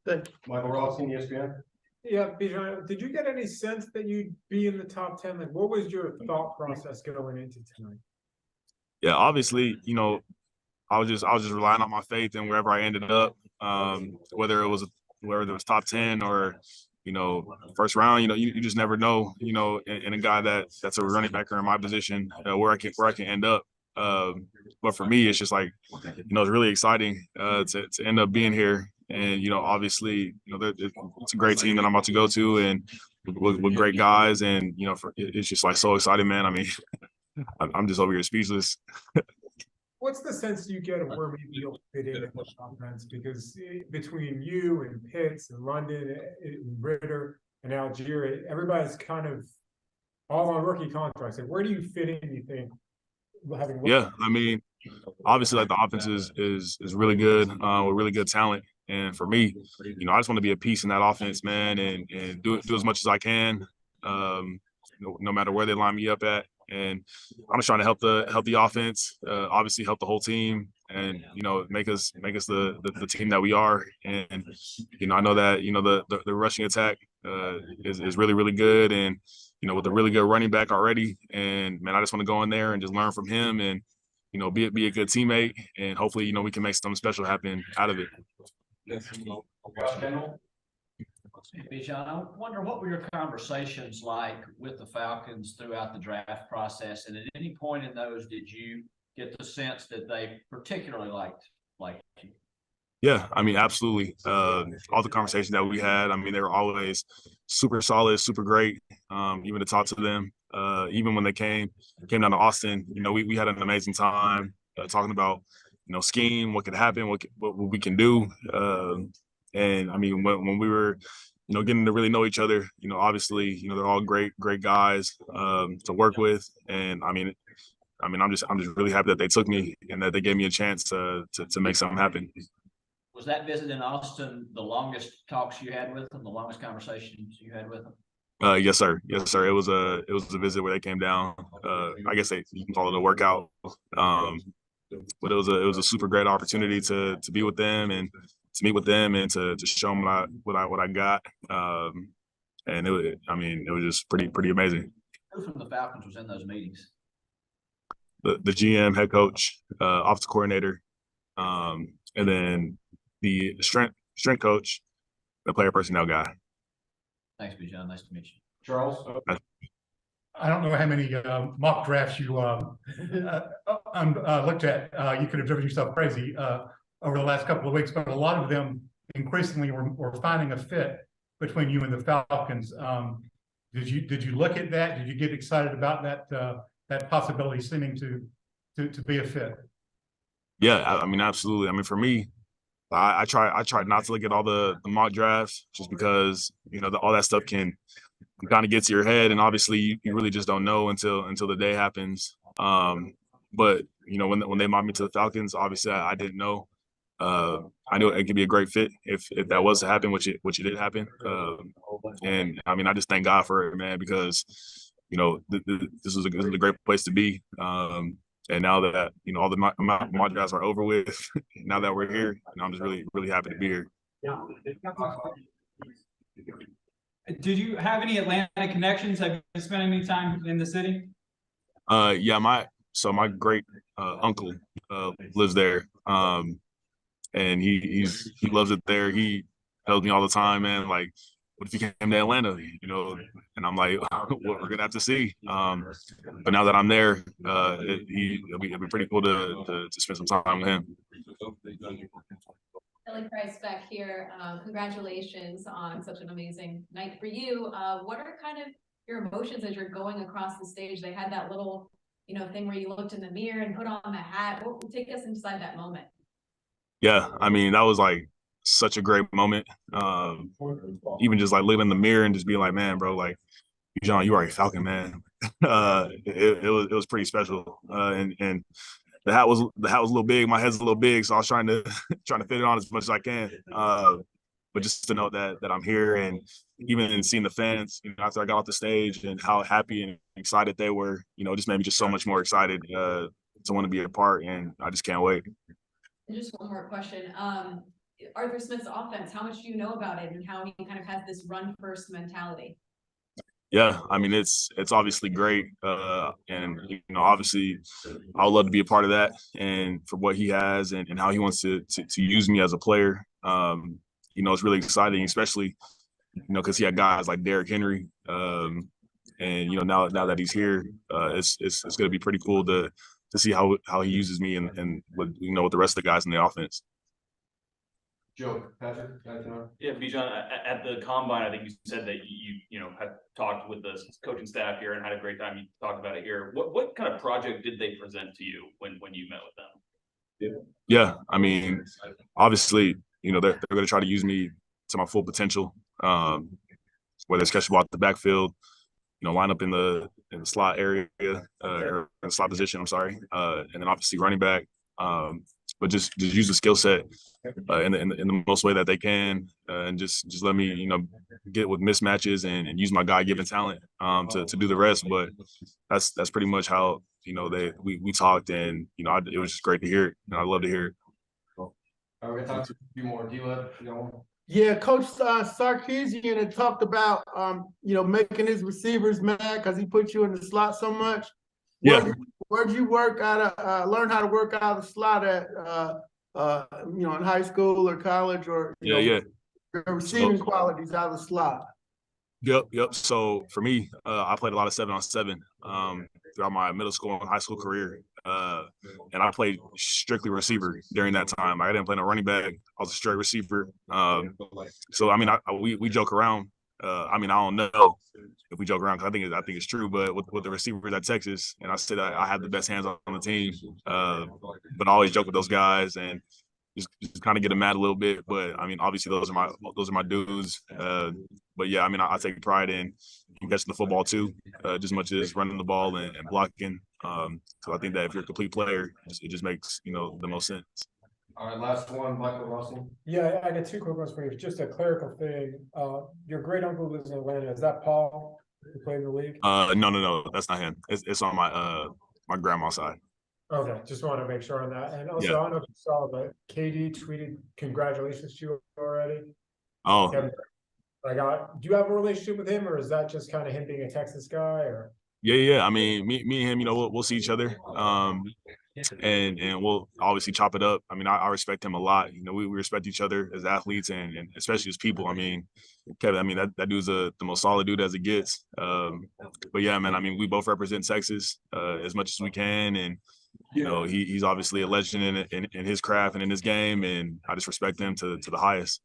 Thank you. Michael Rothstein, ESPN. Yeah, Bijan, did you get any sense that you'd be in the top 10? Like, what was your thought process going into tonight? Yeah, obviously, I was just relying on my faith and wherever I ended up, whether it was top 10 or first round. You just never know. In a guy that's a running back or in my position, where I can end up. But for me, it's just like it's really exciting to end up being here. And obviously, it's a great team that I'm about to go to, and with great guys, and it's just like so exciting, man. I mean, I'm just over here speechless. What's the sense you get of where maybe you'll fit in the offense? Because between you and Pitts and London and Ritter and Algier, everybody's kind of all on rookie contracts. Like, where do you fit in, you think? Yeah, I mean, obviously, like the offense is really good with really good talent. And for me, I just want to be a piece in that offense, man, and do as much as I can, no matter where they line me up at. And I'm just trying to help the offense, obviously help the whole team, and make us the team that we are. And I know that the rushing attack is really, really good, and with a really good running back already. And man, I just want to go in there and just learn from him, and be a good teammate, and hopefully we can make something special happen out of it. Bijan, I wonder, what were your conversations like with the Falcons throughout the draft process, and at any point in those did you get the sense that they particularly liked you? Yeah, I mean, absolutely. All the conversations that we had, I mean, they were always super solid, super great. Even to talk to them, even when they came down to Austin, we had an amazing time talking about scheme, what could happen, what we can do. And I mean, when we were getting to really know each other, obviously, they're all great guys to work with. And I mean, I'm just really happy that they took me and that they gave me a chance to make something happen. Was that visit in Austin the longest talks you had with them, the longest conversations you had with them? Yes, sir. Yes, sir. It was a visit where they came down. I guess you can call it a workout. But it was a super great opportunity to be with them and to meet with them and to show them what I got. And it was just pretty amazing. Who from the Falcons was in those meetings? The GM, head coach, offensive coordinator, and then the strength coach, the player personnel guy. Thanks, Bijan. Nice to meet you. Charles? I don't know how many mock drafts you looked at. You could have driven yourself crazy over the last couple of weeks, but a lot of them increasingly were finding a fit between you and the Falcons. Did you look at that? Did you get excited about that possibility seeming to be a fit? Yeah, I mean, absolutely. I mean, for me, I try not to look at all the mock drafts just because all that stuff can kind of get to your head, and obviously you really just don't know until the day happens. But when they mocked me to the Falcons, obviously I didn't know. I knew it could be a great fit if that was to happen, which it did happen. And I mean, I just thank God for it, man, because this is a great place to be. And now that all the mock drafts are over with, now that we're here, I'm just really happy to be here. Did you have any Atlanta connections? Have you spent any time in the city? Yeah, my great uncle lives there, and he loves it there. He tells me all the time, man, like, what if you came to Atlanta, And I'm like, well, we're gonna have to see. But now that I'm there, it'll be pretty cool to spend some time with him. Kelly Price back here. Congratulations on such an amazing night for you. What are kind of your emotions as you're going across the stage? They had that little, thing where you looked in the mirror and put on the hat. Take us inside that moment. Yeah, I mean, that was like such a great moment. Even just like looking in the mirror and just being like, man, bro, like, Bijan, you are a Falcon, man. It was pretty special. And the hat was a little big. My head's a little big, so I was trying to fit it on as much as I can. But just to know that I'm here, and even seeing the fans, after I got off the stage and how happy and excited they were, just made me just so much more excited to want to be a part, and I just can't wait. And just one more question. Arthur Smith's offense? How much do you know about it and how he kind of has this run first mentality? Yeah, I mean it's obviously great, and obviously I would love to be a part of that, and for what he has and how he wants to use me as a player. It's really exciting, especially because he had guys like Derrick Henry, and now that he's here, it's going to be pretty cool to see how he uses me and with with the rest of the guys in the offense. Joe, Patrick, Yeah, Bijan, at the combine, I think you said that you had talked with the coaching staff here and had a great time. You talked about it here. What kind of project did they present to you when you met with them? Yeah, I mean, obviously, they're going to try to use me to my full potential, whether it's catch the ball at the backfield, line up in the slot area, or in the slot position. I'm sorry, and then obviously running back. But just use the skill set in the most way that they can, and just let me get with mismatches and use my God-given talent to do the rest. But that's pretty much how we talked, and it was just great to hear it, and I love to hear it. We're gonna talk to a few more. D-Love, Yeah, Coach Sarkisian had talked about making his receivers mad because he put you in the slot so much. Yeah. Where'd you work out of learn how to work out of the slot at in high school or college, or Yeah. your receiving qualities out of the slot? Yep. So for me, I played a lot of 7-on-7 throughout my middle school and high school career, and I played strictly receiver during that time. I didn't play no running back. I was a straight receiver. So I mean, we joke around. I don't know if we joke around because I think it's true. But with the receivers at Texas, and I said I had the best hands on the team. But I always joke with those guys and just kind of get them mad a little bit. But I mean, obviously those are my dudes. But yeah, I mean, I take pride in catching the football too, just as much as running the ball and blocking. So I think that if you're a complete player, it just makes the most sense. all right, last one, Michael Russell. Yeah, I got two quick ones for you. Just a clerical thing. Your great uncle lives in Atlanta. Is that Paul who played in the league? No, that's not him. It's on my grandma's side. Okay, just want to make sure on that. And also, Yeah. I don't know if you saw, but KD tweeted congratulations to you already. Oh, Kevin, do you have a relationship with him, or is that just kind of him being a Texas guy? Or yeah. I mean, me and him, we'll see each other, and we'll obviously chop it up. I mean, I respect him a lot. We respect each other as athletes and especially as people. I mean, Kevin, I mean that dude's the most solid dude as it gets. But yeah, man, I mean, we both represent Texas as much as we can, and he's obviously a legend in his craft and in his game, and I just respect him to the highest.